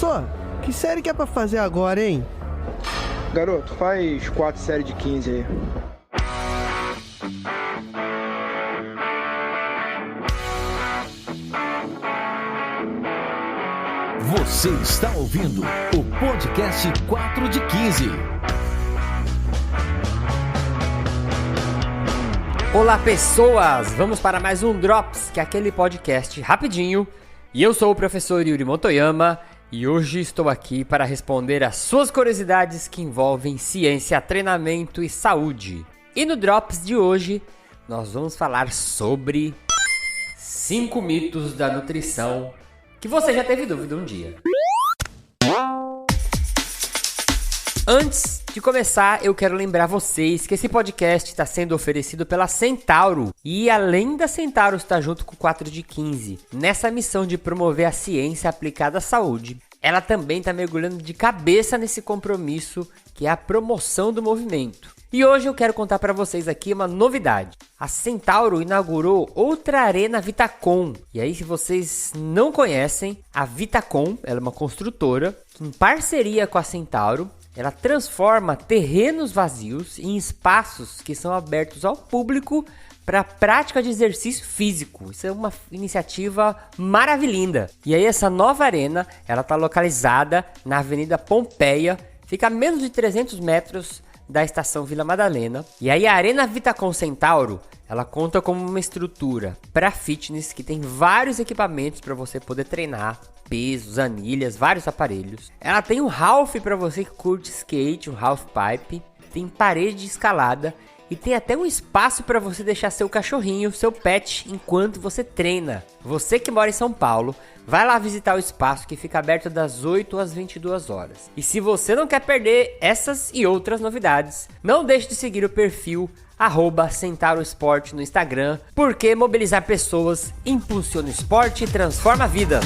Professor, que série que é pra fazer agora, hein? Garoto, faz 4 séries de 15 aí. Você está ouvindo o podcast 4 de 15. Olá, pessoas! Vamos para mais um Drops, que é aquele podcast rapidinho. E eu sou o professor Yuri Motoyama e hoje estou aqui para responder às suas curiosidades que envolvem ciência, treinamento e saúde. E no Drops de hoje, nós vamos falar sobre 5 mitos da nutrição que você já teve dúvida um dia. Antes de começar, eu quero lembrar vocês que esse podcast está sendo oferecido pela Centauro. E além da Centauro estar junto com o 4 de 15, nessa missão de promover a ciência aplicada à saúde, ela também está mergulhando de cabeça nesse compromisso que é a promoção do movimento. E hoje eu quero contar para vocês aqui uma novidade. A Centauro inaugurou outra arena Vitacom. E aí, se vocês não conhecem, a Vitacom, ela é uma construtora que, em parceria com a Centauro, ela transforma terrenos vazios em espaços que são abertos ao público para a prática de exercício físico. Isso é uma iniciativa maravilhosa. E aí essa nova arena, ela está localizada na Avenida Pompeia, fica a menos de 300 metros da estação Vila Madalena. E aí a Arena Vitacom Centauro, ela conta com uma estrutura para fitness que tem vários equipamentos para você poder treinar, pesos, anilhas, vários aparelhos. Ela tem um half para você que curte skate, um half pipe, tem parede de escalada e tem até um espaço para você deixar seu cachorrinho, seu pet, enquanto você treina. Você que mora em São Paulo, vai lá visitar o espaço que fica aberto das 8 às 22 horas. E se você não quer perder essas e outras novidades, não deixe de seguir o perfil @CentauroEsport no Instagram, porque mobilizar pessoas impulsiona o esporte e transforma vidas.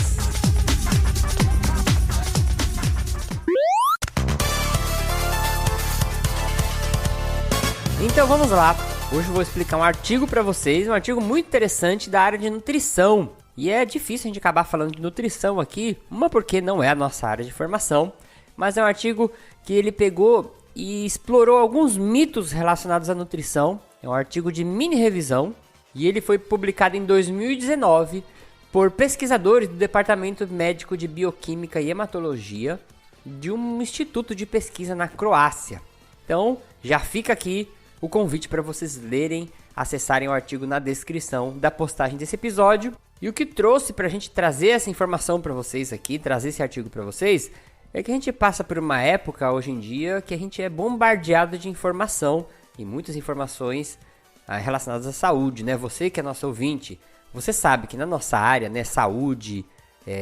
Então vamos lá, hoje eu vou explicar um artigo para vocês, um artigo muito interessante da área de nutrição. E é difícil a gente acabar falando de nutrição aqui, uma porque não é a nossa área de formação, mas é um artigo que ele pegou e explorou alguns mitos relacionados à nutrição. É um artigo de mini revisão e ele foi publicado em 2019 por pesquisadores do Departamento Médico de Bioquímica e Hematologia de um instituto de pesquisa na Croácia. Então já fica aqui o convite para vocês lerem, acessarem o artigo na descrição da postagem desse episódio. E o que trouxe para a gente trazer essa informação para vocês aqui, trazer esse artigo para vocês, é que a gente passa por uma época hoje em dia que a gente é bombardeado de informação e muitas informações relacionadas à saúde, né? Você que é nosso ouvinte, você sabe que na nossa área, né, saúde,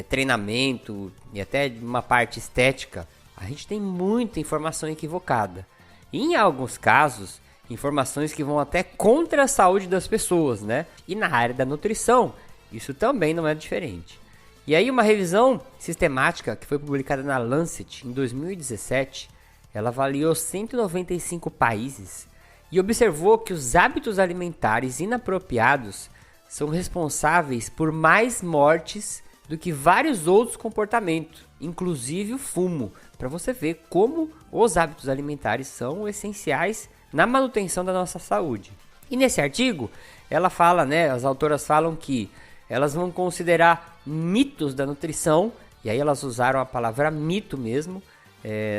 treinamento e até uma parte estética, a gente tem muita informação equivocada. E em alguns casos, informações que vão até contra a saúde das pessoas, né? E na área da nutrição, isso também não é diferente. E aí uma revisão sistemática que foi publicada na Lancet em 2017, ela avaliou 195 países e observou que os hábitos alimentares inapropriados são responsáveis por mais mortes do que vários outros comportamentos, inclusive o fumo, para você ver como os hábitos alimentares são essenciais na manutenção da nossa saúde. E nesse artigo, ela fala, né, as autoras falam que elas vão considerar mitos da nutrição, e aí elas usaram a palavra mito mesmo.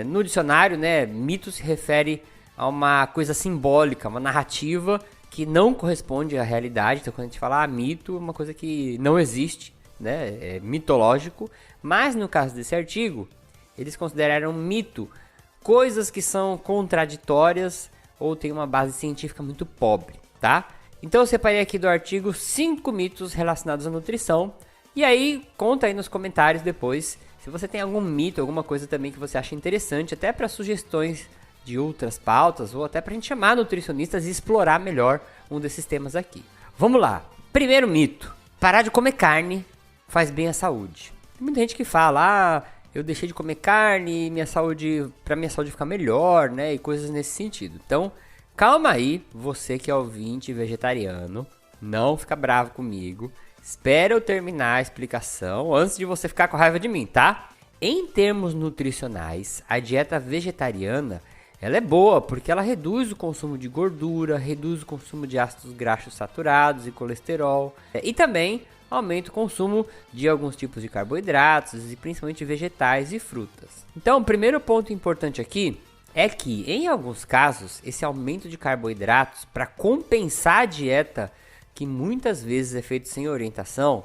No dicionário, né, mito se refere a uma coisa simbólica, uma narrativa que não corresponde à realidade. Então quando a gente fala mito, é uma coisa que não existe, né, é mitológico. Mas no caso desse artigo, eles consideraram mito coisas que são contraditórias ou têm uma base científica muito pobre, tá? Então eu separei aqui do artigo 5 mitos relacionados à nutrição. E aí conta aí nos comentários depois se você tem algum mito, alguma coisa também que você acha interessante, até para sugestões de outras pautas ou até para a gente chamar nutricionistas e explorar melhor um desses temas aqui. Vamos lá. Primeiro mito: parar de comer carne faz bem à saúde. Tem muita gente que fala, eu deixei de comer carne, para minha saúde ficar melhor, né, e coisas nesse sentido. Então, calma aí, você que é ouvinte vegetariano, não fica bravo comigo. Espera eu terminar a explicação antes de você ficar com raiva de mim, tá? Em termos nutricionais, a dieta vegetariana ela é boa porque ela reduz o consumo de gordura, reduz o consumo de ácidos graxos saturados e colesterol, e também aumenta o consumo de alguns tipos de carboidratos e principalmente vegetais e frutas. Então, o primeiro ponto importante aqui é que, em alguns casos, esse aumento de carboidratos para compensar a dieta, que muitas vezes é feita sem orientação,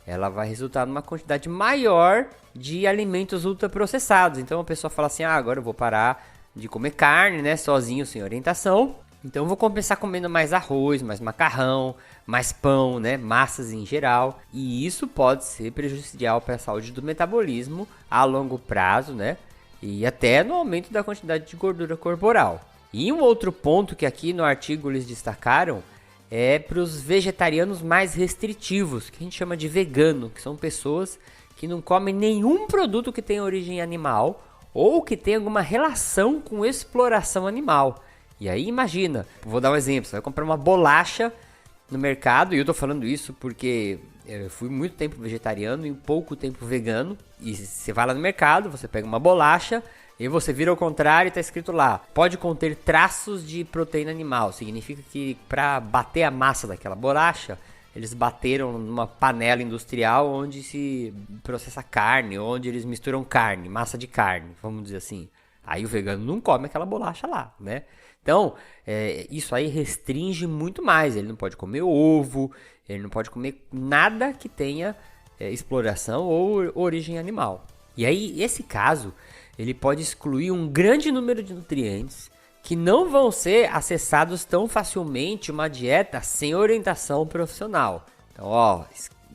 ela vai resultar numa quantidade maior de alimentos ultraprocessados. Então, a pessoa fala assim, agora eu vou parar de comer carne, né, sozinho, sem orientação. Então eu vou compensar comendo mais arroz, mais macarrão, mais pão, né, massas em geral. E isso pode ser prejudicial para a saúde do metabolismo a longo prazo, né? E até no aumento da quantidade de gordura corporal. E um outro ponto que aqui no artigo eles destacaram é para os vegetarianos mais restritivos, que a gente chama de vegano, que são pessoas que não comem nenhum produto que tenha origem animal ou que tenha alguma relação com exploração animal. E aí imagina, vou dar um exemplo, você vai comprar uma bolacha no mercado, e eu tô falando isso porque eu fui muito tempo vegetariano e pouco tempo vegano, e você vai lá no mercado, você pega uma bolacha, e você vira ao contrário e tá escrito lá, pode conter traços de proteína animal, significa que para bater a massa daquela bolacha, eles bateram numa panela industrial onde se processa carne, onde eles misturam carne, massa de carne, vamos dizer assim. Aí o vegano não come aquela bolacha lá, né? Então, isso aí restringe muito mais. Ele não pode comer ovo, ele não pode comer nada que tenha exploração ou origem animal. E aí, esse caso, ele pode excluir um grande número de nutrientes que não vão ser acessados tão facilmente uma dieta sem orientação profissional. Então,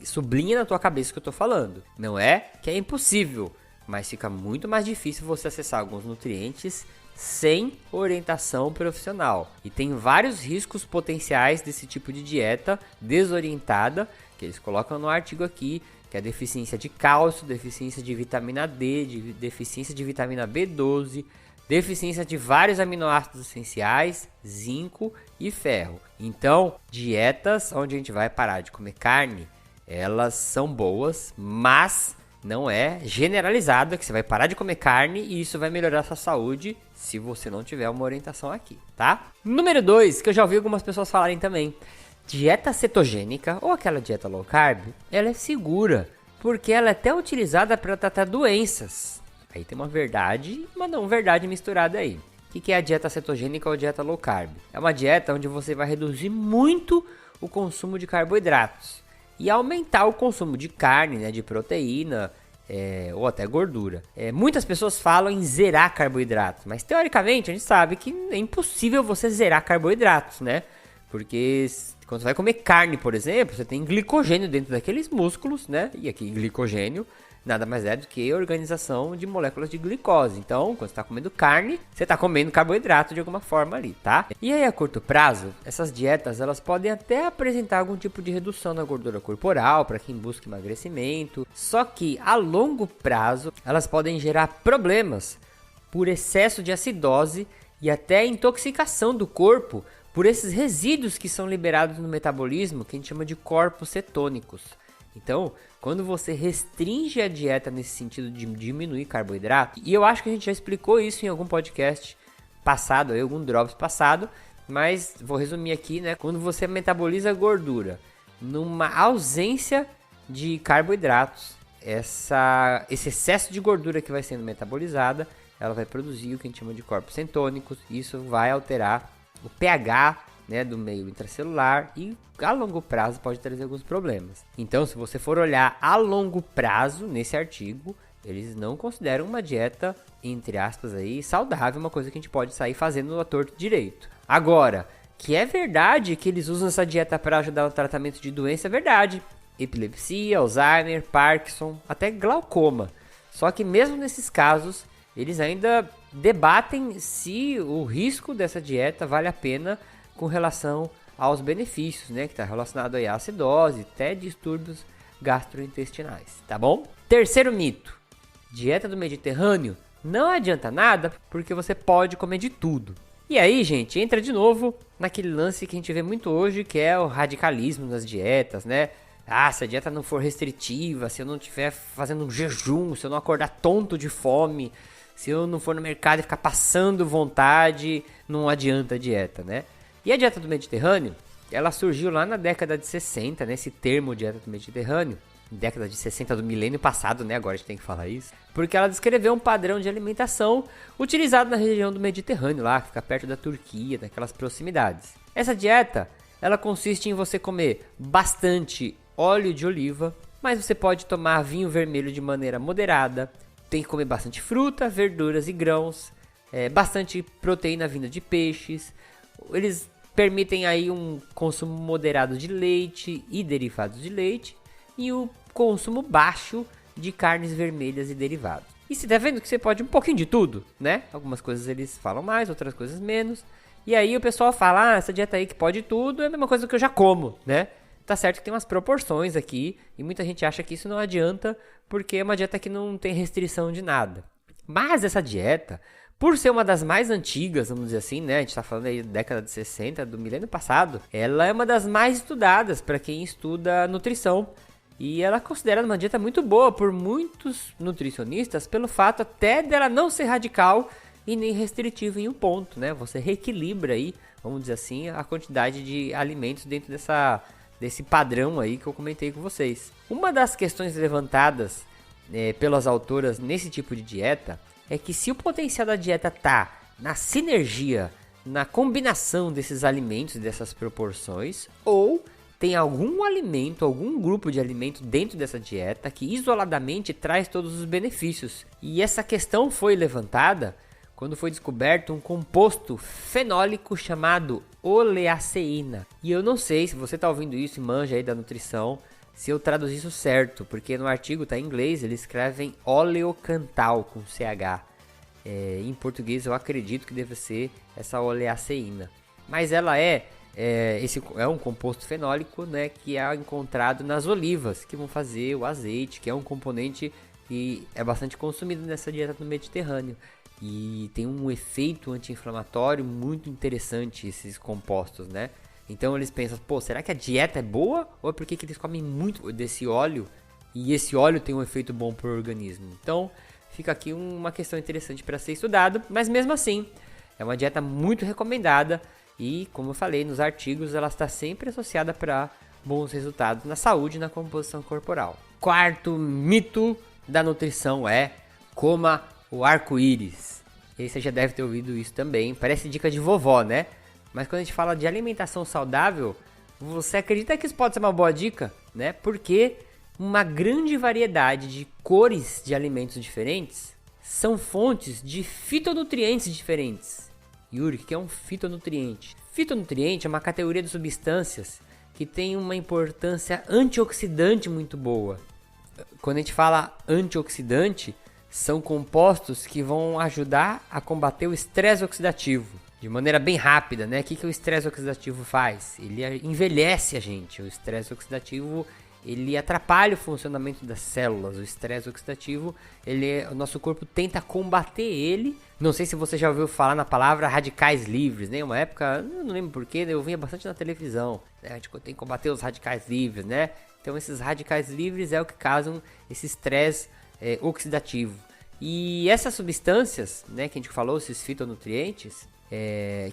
sublinha na tua cabeça o que eu tô falando. Não é que é impossível, mas fica muito mais difícil você acessar alguns nutrientes sem orientação profissional. E tem vários riscos potenciais desse tipo de dieta desorientada, que eles colocam no artigo aqui, que é a deficiência de cálcio, deficiência de vitamina D, deficiência de vitamina B12, deficiência de vários aminoácidos essenciais, zinco e ferro. Então, dietas onde a gente vai parar de comer carne, elas são boas, mas não é generalizado que você vai parar de comer carne e isso vai melhorar a sua saúde se você não tiver uma orientação aqui, tá? Número 2, que eu já ouvi algumas pessoas falarem também. Dieta cetogênica ou aquela dieta low carb, ela é segura, porque ela é até utilizada para tratar doenças. Aí tem uma verdade e uma não verdade misturada aí. O que é a dieta cetogênica ou dieta low carb? É uma dieta onde você vai reduzir muito o consumo de carboidratos e aumentar o consumo de carne, né, de proteína ou até gordura. Muitas pessoas falam em zerar carboidratos, mas teoricamente a gente sabe que é impossível você zerar carboidratos, né? Porque quando você vai comer carne, por exemplo, você tem glicogênio dentro daqueles músculos, né? E aqui glicogênio nada mais é do que a organização de moléculas de glicose. Então, quando você está comendo carne, você está comendo carboidrato de alguma forma ali, tá? E aí, a curto prazo, essas dietas, elas podem até apresentar algum tipo de redução na gordura corporal, para quem busca emagrecimento. Só que, a longo prazo, elas podem gerar problemas por excesso de acidose e até intoxicação do corpo por esses resíduos que são liberados no metabolismo, que a gente chama de corpos cetônicos. Então, quando você restringe a dieta nesse sentido de diminuir carboidrato, e eu acho que a gente já explicou isso em algum podcast passado, algum Drops passado, mas vou resumir aqui, né? Quando você metaboliza gordura numa ausência de carboidratos, esse excesso de gordura que vai sendo metabolizada, ela vai produzir o que a gente chama de corpos cetônicos, e isso vai alterar o pH, né, do meio intracelular e a longo prazo pode trazer alguns problemas. Então, se você for olhar a longo prazo nesse artigo, eles não consideram uma dieta, entre aspas, aí, saudável, uma coisa que a gente pode sair fazendo a torto direito. Agora, que é verdade que eles usam essa dieta para ajudar no tratamento de doença, é verdade. Epilepsia, Alzheimer, Parkinson, até glaucoma. Só que mesmo nesses casos, eles ainda debatem se o risco dessa dieta vale a pena com relação aos benefícios, né, que está relacionado aí à acidose, até distúrbios gastrointestinais, tá bom? Terceiro mito, dieta do Mediterrâneo não adianta nada porque você pode comer de tudo. E aí, gente, entra de novo naquele lance que a gente vê muito hoje, que é o radicalismo nas dietas, né? se a dieta não for restritiva, se eu não estiver fazendo um jejum, se eu não acordar tonto de fome, se eu não for no mercado e ficar passando vontade, não adianta a dieta, né? E a dieta do Mediterrâneo, ela surgiu lá na década de 60, né? Esse termo dieta do Mediterrâneo, década de 60 do milênio passado, né? Agora a gente tem que falar isso. Porque ela descreveu um padrão de alimentação utilizado na região do Mediterrâneo, lá, que fica perto da Turquia, daquelas proximidades. Essa dieta, ela consiste em você comer bastante óleo de oliva, mas você pode tomar vinho vermelho de maneira moderada. Tem que comer bastante fruta, verduras e grãos, bastante proteína vinda de peixes. Eles permitem aí um consumo moderado de leite e derivados de leite e o consumo baixo de carnes vermelhas e derivados. E você tá vendo que você pode um pouquinho de tudo, né? Algumas coisas eles falam mais, outras coisas menos. E aí o pessoal fala, essa dieta aí que pode tudo é a mesma coisa que eu já como, né? Tá certo que tem umas proporções aqui e muita gente acha que isso não adianta porque é uma dieta que não tem restrição de nada. Mas essa dieta, por ser uma das mais antigas, vamos dizer assim, né? A gente tá falando aí da década de 60, do milênio passado. Ela é uma das mais estudadas para quem estuda nutrição. E ela é considerada uma dieta muito boa por muitos nutricionistas pelo fato até dela não ser radical e nem restritiva em um ponto, né? Você reequilibra aí, vamos dizer assim, a quantidade de alimentos dentro desse padrão aí que eu comentei com vocês. Uma das questões levantadas pelas autoras nesse tipo de dieta é que se o potencial da dieta tá na sinergia, na combinação desses alimentos, dessas proporções, ou tem algum alimento, algum grupo de alimento dentro dessa dieta que isoladamente traz todos os benefícios. E essa questão foi levantada quando foi descoberto um composto fenólico chamado oleaceína. E eu não sei se você está ouvindo isso e manja aí da nutrição, se eu traduzi isso certo, porque no artigo tá em inglês, eles escrevem oleocantal com CH. Em português eu acredito que deve ser essa oleaceína. Mas ela esse é um composto fenólico, né, que é encontrado nas olivas, que vão fazer o azeite, que é um componente que é bastante consumido nessa dieta do Mediterrâneo. E tem um efeito anti-inflamatório muito interessante esses compostos, né? Então eles pensam, será que a dieta é boa? Ou é porque eles comem muito desse óleo e esse óleo tem um efeito bom para o organismo? Então fica aqui uma questão interessante para ser estudado, mas mesmo assim é uma dieta muito recomendada e, como eu falei nos artigos, ela está sempre associada para bons resultados na saúde e na composição corporal. Quarto mito da nutrição é coma o arco-íris. E você já deve ter ouvido isso também, parece dica de vovó, né? Mas quando a gente fala de alimentação saudável, você acredita que isso pode ser uma boa dica, né? Porque uma grande variedade de cores de alimentos diferentes são fontes de fitonutrientes diferentes. Yuri, o que é um fitonutriente? Fitonutriente é uma categoria de substâncias que tem uma importância antioxidante muito boa. Quando a gente fala antioxidante, são compostos que vão ajudar a combater o estresse oxidativo de maneira bem rápida, né? O que o estresse oxidativo faz? Ele envelhece a gente. O estresse oxidativo, ele atrapalha o funcionamento das células. O estresse oxidativo, o nosso corpo tenta combater ele. Não sei se você já ouviu falar na palavra radicais livres, né? Uma época, eu não lembro porquê, eu vinha bastante na televisão, né? A gente tem que combater os radicais livres, né? Então esses radicais livres é o que causam esse estresse oxidativo. E essas substâncias, né, que a gente falou, esses fitonutrientes,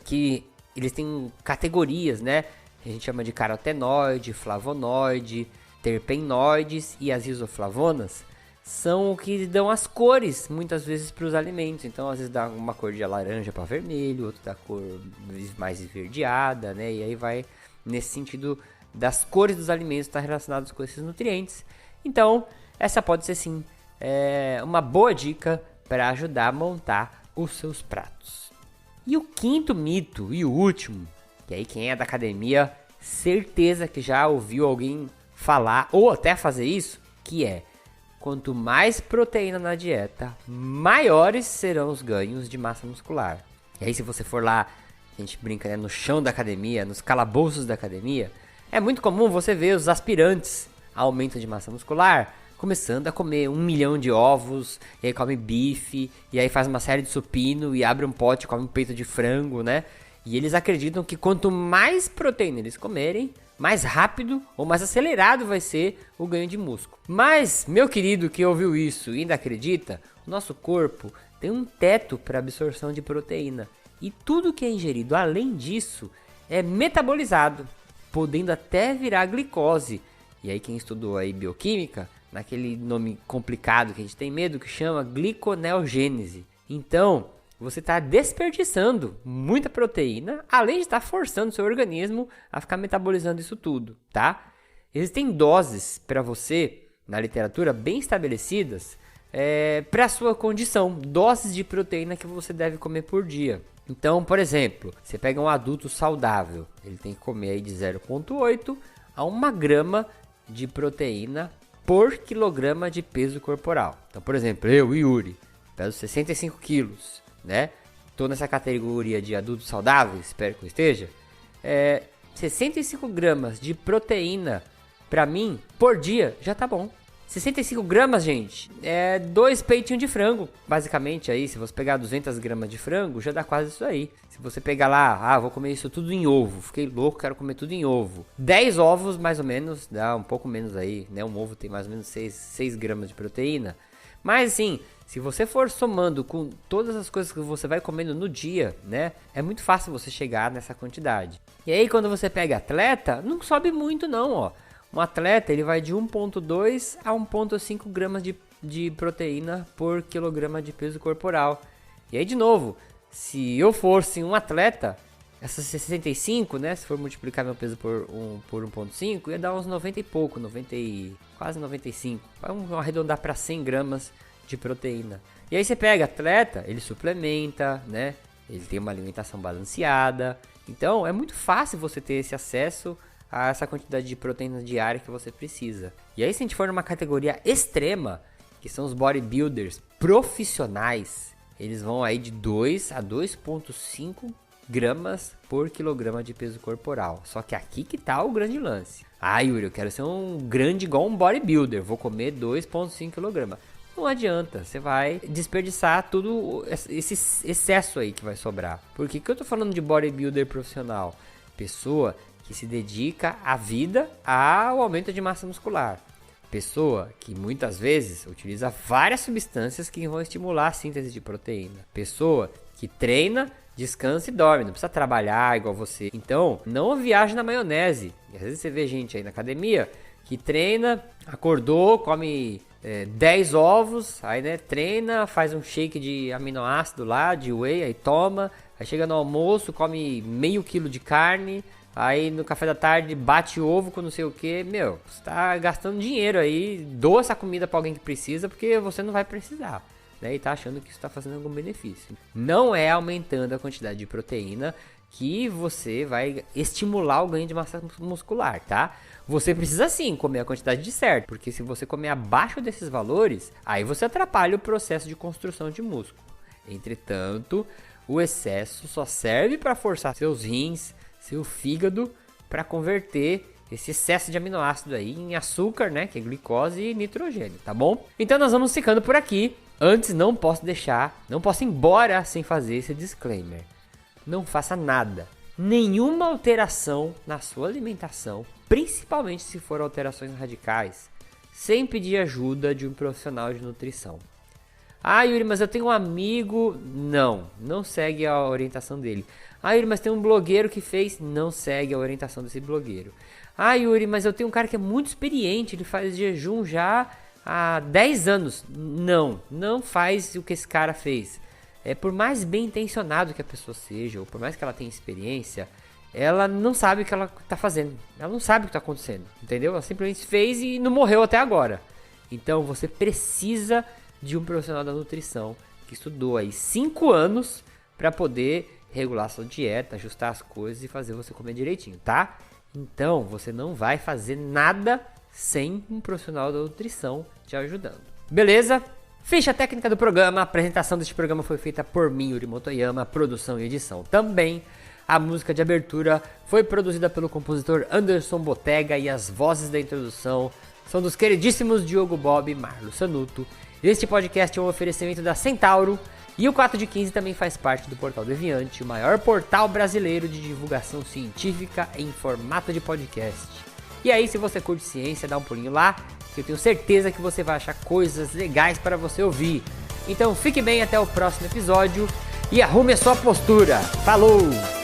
que eles têm categorias, né? Que a gente chama de carotenoide, flavonoide, terpenoides e as isoflavonas, são o que dão as cores muitas vezes para os alimentos. Então às vezes dá uma cor de laranja para vermelho, outra da cor mais esverdeada, né? E aí vai nesse sentido das cores dos alimentos estar relacionados com esses nutrientes. Então essa pode ser sim uma boa dica para ajudar a montar os seus pratos. E o quinto mito e o último, que aí quem é da academia certeza que já ouviu alguém falar ou até fazer isso, que é: quanto mais proteína na dieta, maiores serão os ganhos de massa muscular. E aí se você for lá, a gente brinca, né, no chão da academia, nos calabouços da academia, é muito comum você ver os aspirantes a aumento de massa muscular começando a comer 1 milhão de ovos, e aí come bife, e aí faz uma série de supino, e abre um pote e come um peito de frango, né? E eles acreditam que quanto mais proteína eles comerem, mais rápido ou mais acelerado vai ser o ganho de músculo. Mas, meu querido que ouviu isso e ainda acredita, o nosso corpo tem um teto para absorção de proteína. E tudo que é ingerido além disso é metabolizado, podendo até virar glicose. E aí quem estudou aí bioquímica, naquele nome complicado que a gente tem medo, que chama gliconeogênese. Então, você está desperdiçando muita proteína, além de estar forçando o seu organismo a ficar metabolizando isso tudo, tá? Existem doses para você, na literatura, bem estabelecidas, para a sua condição, doses de proteína que você deve comer por dia. Então, por exemplo, você pega um adulto saudável, ele tem que comer aí de 0,8 a 1 grama de proteína por quilograma de peso corporal. Então, por exemplo, eu, Yuri, peso 65 quilos, né? Tô nessa categoria de adultos saudáveis, espero que eu esteja. 65 gramas de proteína, pra mim, por dia, já tá bom. 65 gramas, gente, é 2 peitinhos de frango, basicamente aí, se você pegar 200 gramas de frango, já dá quase isso aí. Se você pegar lá, vou comer isso tudo em ovo, fiquei louco, quero comer tudo em ovo. 10 ovos, mais ou menos, dá um pouco menos aí, né, um ovo tem mais ou menos 6 gramas de proteína. Mas assim, se você for somando com todas as coisas que você vai comendo no dia, né, é muito fácil você chegar nessa quantidade. E aí quando você pega atleta, não sobe muito não, ó. Um atleta, ele vai de 1,2 a 1,5 gramas de proteína por quilograma de peso corporal. E aí, de novo, se eu fosse um atleta, essas 65, né, se for multiplicar meu peso por 1,5, ia dar uns 90 e pouco, quase 95. Vamos arredondar para 100 gramas de proteína. E aí você pega atleta, ele suplementa, né, ele tem uma alimentação balanceada. Então, é muito fácil você ter esse acesso a essa quantidade de proteína diária que você precisa. E aí se a gente for numa categoria extrema, que são os bodybuilders profissionais, eles vão aí de 2 a 2,5 gramas por quilograma de peso corporal. Só que aqui que tá o grande lance. Yuri, eu quero ser um grande igual um bodybuilder, vou comer 2,5 kg. Não adianta, você vai desperdiçar tudo esse excesso aí que vai sobrar. Por que eu tô falando de bodybuilder profissional? Pessoa que se dedica a vida ao aumento de massa muscular. Pessoa que muitas vezes utiliza várias substâncias que vão estimular a síntese de proteína. Pessoa que treina, descansa e dorme, não precisa trabalhar igual você. Então, não viaje na maionese. E às vezes você vê gente aí na academia que treina, acordou, come 10 ovos, aí né, treina, faz um shake de aminoácido lá, de whey, aí toma, aí chega no almoço, come meio quilo de carne, aí no café da tarde bate ovo com não sei o que. Meu, você tá gastando dinheiro aí, doa essa comida pra alguém que precisa, porque você não vai precisar, né? E tá achando que isso tá fazendo algum benefício. Não é aumentando a quantidade de proteína que você vai estimular o ganho de massa muscular, tá? Você precisa sim comer a quantidade de certo, porque se você comer abaixo desses valores, aí você atrapalha o processo de construção de músculo. Entretanto, o excesso só serve para forçar seus rins, seu fígado, para converter esse excesso de aminoácido aí em açúcar, né, que é glicose e nitrogênio, tá bom? Então nós vamos ficando por aqui. Antes não posso ir embora sem fazer esse disclaimer. Não faça nada, nenhuma alteração na sua alimentação, principalmente se for alterações radicais, sem pedir ajuda de um profissional de nutrição. Yuri, mas eu tenho um amigo. Não segue a orientação dele. Yuri, mas tem um blogueiro que fez. Não segue a orientação desse blogueiro. Yuri, mas eu tenho um cara que é muito experiente, ele faz jejum já há 10 anos. Não faz o que esse cara fez. Por mais bem intencionado que a pessoa seja, ou por mais que ela tenha experiência, ela não sabe o que ela tá fazendo. Ela não sabe o que tá acontecendo, entendeu? Ela simplesmente fez e não morreu até agora. Então você precisa de um profissional da nutrição que estudou aí 5 anos para poder regular sua dieta, ajustar as coisas e fazer você comer direitinho, tá? Então você não vai fazer nada sem um profissional da nutrição te ajudando. Beleza? Ficha técnica do programa, a apresentação deste programa foi feita por mim, Yuri Motoyama, produção e edição também. A música de abertura foi produzida pelo compositor Anderson Botega e as vozes da introdução são dos queridíssimos Diogo Bob e Marlo Sanuto. Este podcast é um oferecimento da Centauro e o 4 de 15 também faz parte do Portal Deviante, o maior portal brasileiro de divulgação científica em formato de podcast. E aí, se você curte ciência, dá um pulinho lá, que eu tenho certeza que você vai achar coisas legais para você ouvir. Então fique bem até o próximo episódio e arrume a sua postura. Falou!